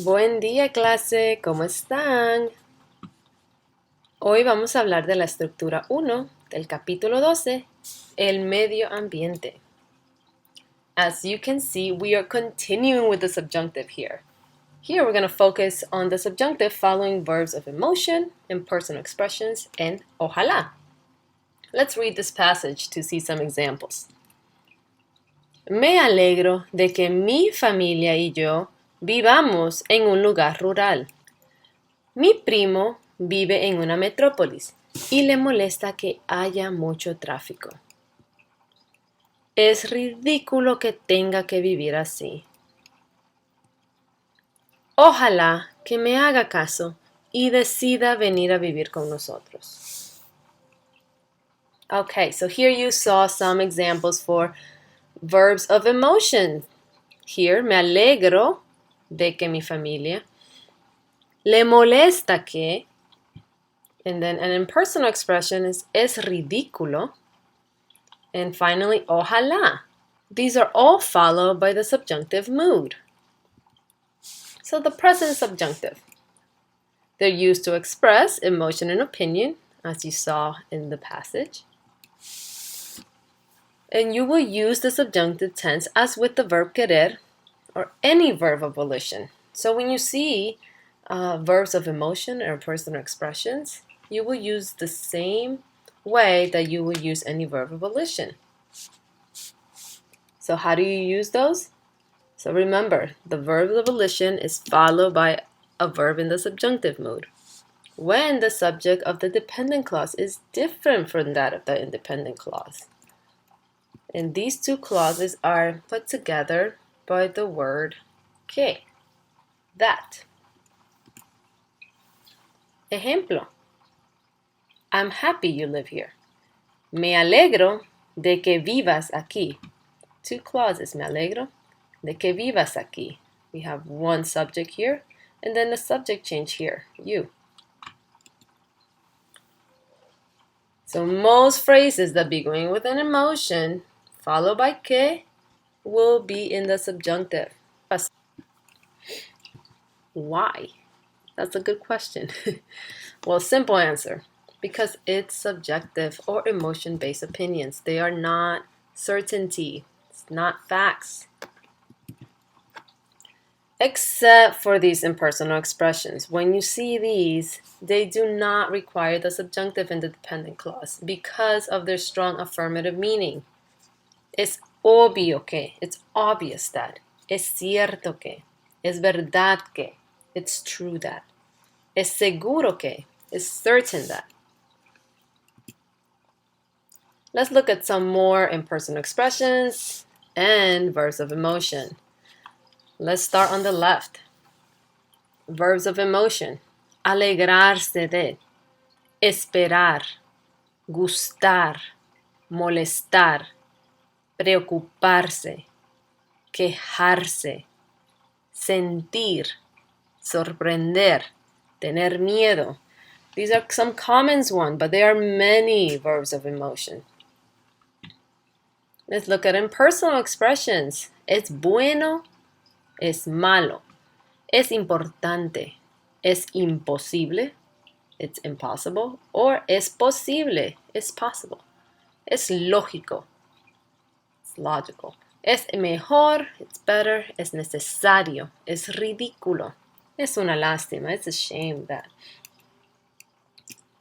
Buen día, clase, ¿cómo están? Hoy vamos a hablar de la estructura 1 del capítulo 12, el medio ambiente. As you can see, we are continuing with the subjunctive here. Here we're going to focus on the subjunctive following verbs of emotion, impersonal expressions, and ojalá. Let's read this passage to see some examples. Me alegro de que mi familia y yo vivamos en un lugar rural. Mi primo vive en una metrópolis y le molesta que haya mucho tráfico. Es ridículo que tenga que vivir así. Ojalá que me haga caso y decida venir a vivir con nosotros. Okay, so here you saw some examples for verbs of emotion. Here, me alegro de que mi familia. Le molesta que. And then an impersonal expression is es ridículo. And finally, ojalá. These are all followed by the subjunctive mood. So the present subjunctive. They're used to express emotion and opinion, as you saw in the passage. And you will use the subjunctive tense as with the verb querer or any verb of volition. So when you see verbs of emotion or personal expressions, you will use the same way that you will use any verb of volition. So how do you use those? So remember, the verb of volition is followed by a verb in the subjunctive mood when the subject of the dependent clause is different from that of the independent clause. And these two clauses are put together by the word que, that. Ejemplo. I'm happy you live here. Me alegro de que vivas aquí. Two clauses, me alegro de que vivas aquí. We have one subject here, and then the subject change here, you. So most phrases that begin with an emotion, followed by que, will be in the subjunctive. Why? That's a good question. Well, simple answer. Because it's subjective or emotion-based opinions. They are not certainty. It's not facts. Except for these impersonal expressions. When you see these, they do not require the subjunctive in the dependent clause because of their strong affirmative meaning. Es obvio que, it's obvious that. Es cierto que, es verdad que, it's true that. Es seguro que, it's certain that. Let's look at some more impersonal expressions and verbs of emotion. Let's start on the left. Verbs of emotion. Alegrarse de, esperar, gustar, molestar, preocuparse, quejarse, sentir, sorprender, tener miedo. These are some common ones, but there are many verbs of emotion. Let's look at impersonal expressions. Es bueno, es malo. Es importante, es imposible, it's impossible. Or es posible, it's possible. Es lógico, it's logical. Es mejor, it's better. Es necesario, es ridículo. Es una lástima, it's a shame that.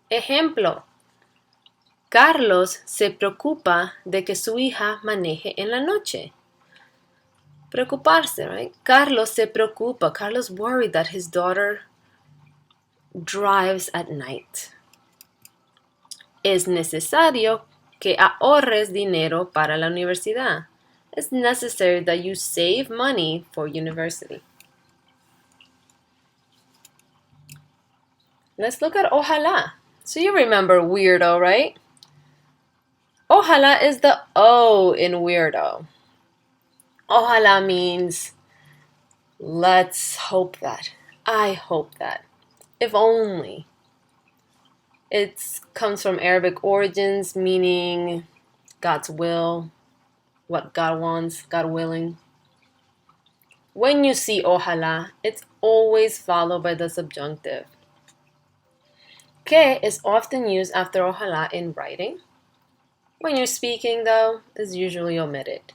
Ejemplo. Carlos se preocupa de que su hija maneje en la noche. Preocuparse, right? Carlos se preocupa. Carlos worried that his daughter drives at night. Es necesario que ahorres dinero para la universidad. It's necessary that you save money for university. Let's look at ojalá. So you remember weirdo, right? Ojalá is the O in weirdo. Ojalá means let's hope that. I hope that. If only. It comes from Arabic origins, meaning God's will, what God wants, God willing. When you see ojalá, it's always followed by the subjunctive. Que is often used after ojalá in writing. When you're speaking, though, is usually omitted.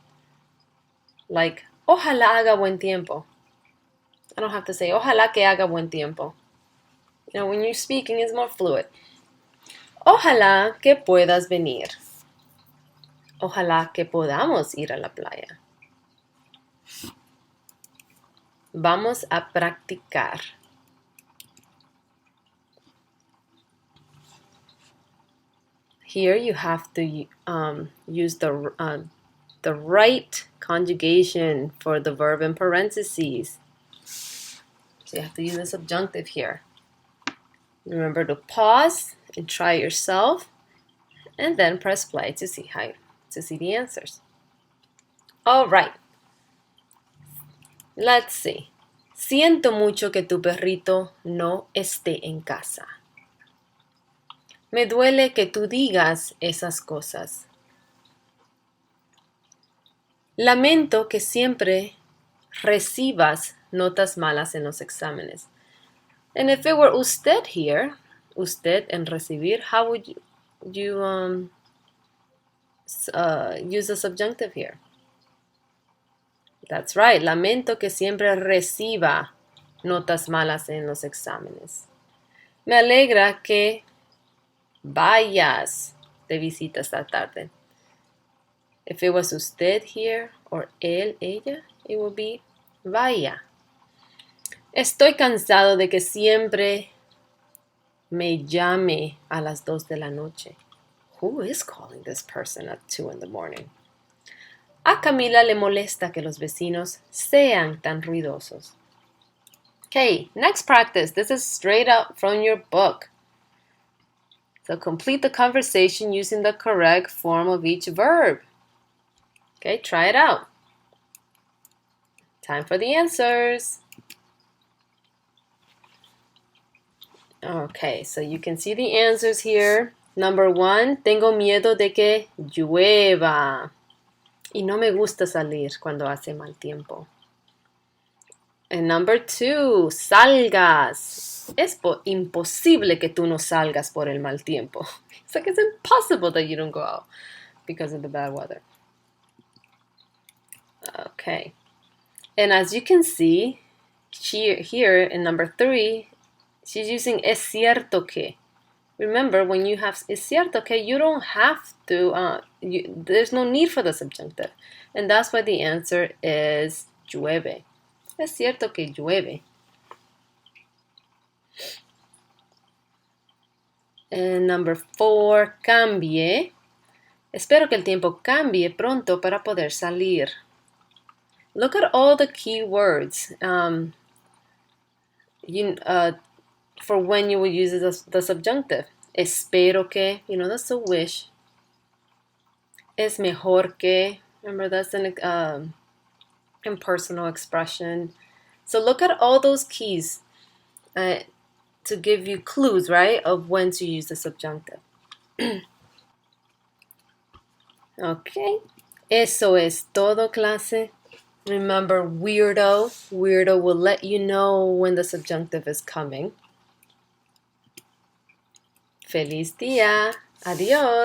Like, ojalá haga buen tiempo. I don't have to say, ojalá que haga buen tiempo. You know, when you're speaking, it's more fluid. Ojalá que puedas venir. Ojalá que podamos ir a la playa. Vamos a practicar. Here you have to use the right conjugation for the verb in parentheses. So you have to use the subjunctive here. Remember to pause and try yourself, and then press play to see the answers. All right. Let's see. Siento mucho que tu perrito no esté en casa. Me duele que tú digas esas cosas. Lamento que siempre recibas notas malas en los exámenes. And if it were usted here, usted en recibir, how would you use the subjunctive here? That's right. Lamento que siempre reciba notas malas en los exámenes. Me alegra que vayas de visita esta tarde. If it was usted here or él, ella, it would be vaya. Estoy cansado de que siempre me llame a las 2 de la noche. Who is calling this person at 2 in the morning? A Camila le molesta que los vecinos sean tan ruidosos. Okay, next practice. This is straight up from your book. So complete the conversation using the correct form of each verb. Okay, try it out. Time for the answers. Okay, so you can see the answers here. Number 1, tengo miedo de que llueva. Y no me gusta salir cuando hace mal tiempo. And number 2, salgas. Es imposible que tú no salgas por el mal tiempo. It's like it's impossible that you don't go out because of the bad weather. Okay. And as you can see, here in number 3, she's using es cierto que. Remember, when you have es cierto que, you don't have to, there's no need for the subjunctive. And that's why the answer is llueve. Es cierto que llueve. And number 4, cambie. Espero que el tiempo cambie pronto para poder salir. Look at all the key words for when you will use the subjunctive. Espero que, that's a wish. Es mejor que, remember that's an impersonal expression. So look at all those keys to give you clues, right, of when to use the subjunctive. Okay, eso es todo, clase. Remember, weirdo. Weirdo will let you know when the subjunctive is coming. Feliz día. Adiós.